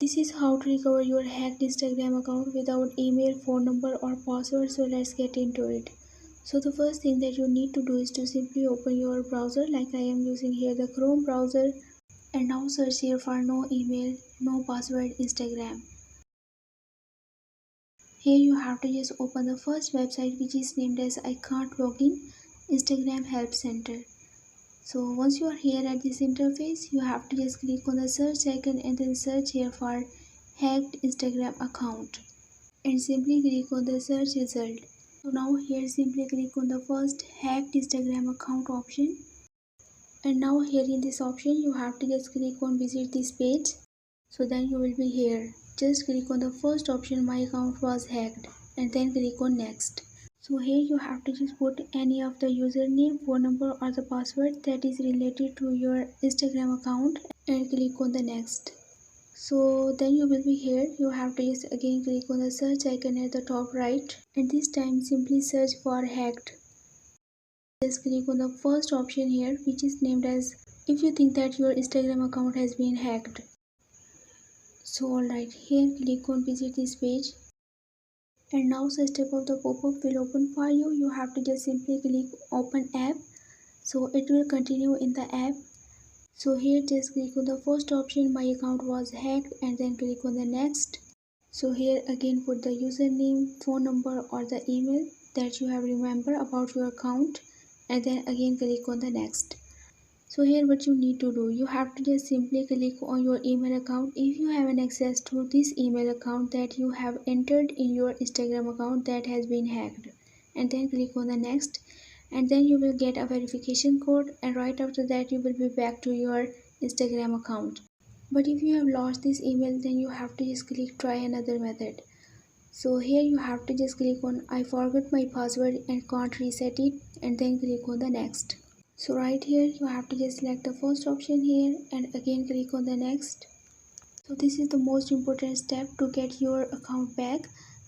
This is how to recover your hacked Instagram account without email, phone number or password. So let's get into it. So the first thing that you need to do is to simply open your browser like I am using here the Chrome browser, and now search here for no email, no password Instagram. Here you have to just open the first website which is named as I can't login Instagram help center. So once you are here at this interface, you have to just click on the search icon and then search here for hacked Instagram account and simply click on the search result. So now here simply click on the first hacked Instagram account option, and now here in this option you have to just click on visit this page. So then you will be here. Just click on the first option my account was hacked and then click on next. So here you have to just put any of the username, phone number or the password that is related to your Instagram account and click on the next. So then you will be here. You have to just again click on the search icon at the top right, and this time simply search for hacked. Just click on the first option here which is named as if you think that your Instagram account has been hacked. So alright, here click on visit this page, and now such type of the pop-up will open for you. You have to just simply click open app, so it will continue in the app. So here just click on the first option my account was hacked and then click on the next. So here again put the username, phone number or the email that you have remember about your account and then again click on the next. So here what you need to do, you have to just simply click on your email account if you have an access to this email account that you have entered in your Instagram account that has been hacked, and then click on the next, and then you will get a verification code, and right after that you will be back to your Instagram account. But if you have lost this email, then you have to just click try another method. So here you have to just click on I forgot my password and can't reset it and then click on the next. So right here you have to just select the first option here and again click on the next. So this is the most important step to get your account back.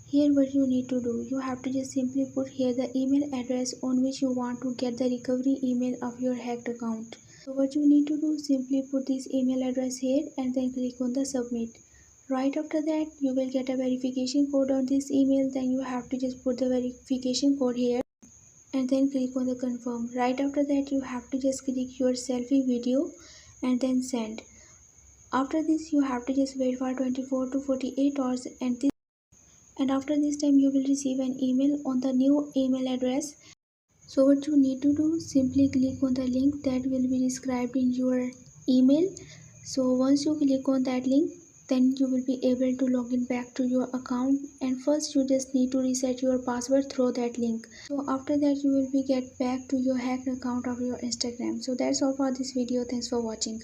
Here what you need to do, you have to just simply put here the email address on which you want to get the recovery email of your hacked account. So what you need to do, simply put this email address here and then click on the submit. Right after that you will get a verification code on this email, then you have to just put the verification code here and then click on the confirm. Right after that you have to just click your selfie video and then send. After this you have to just wait for 24 to 48 hours and after this time you will receive an email on the new email address. So what you need to do, simply click on the link that will be described in your email. So once you click on that link, then you will be able to log in back to your account, and first you just need to reset your password through that link. So after that you will be get back to your hacked account of your Instagram. So that's all for this video. Thanks for watching.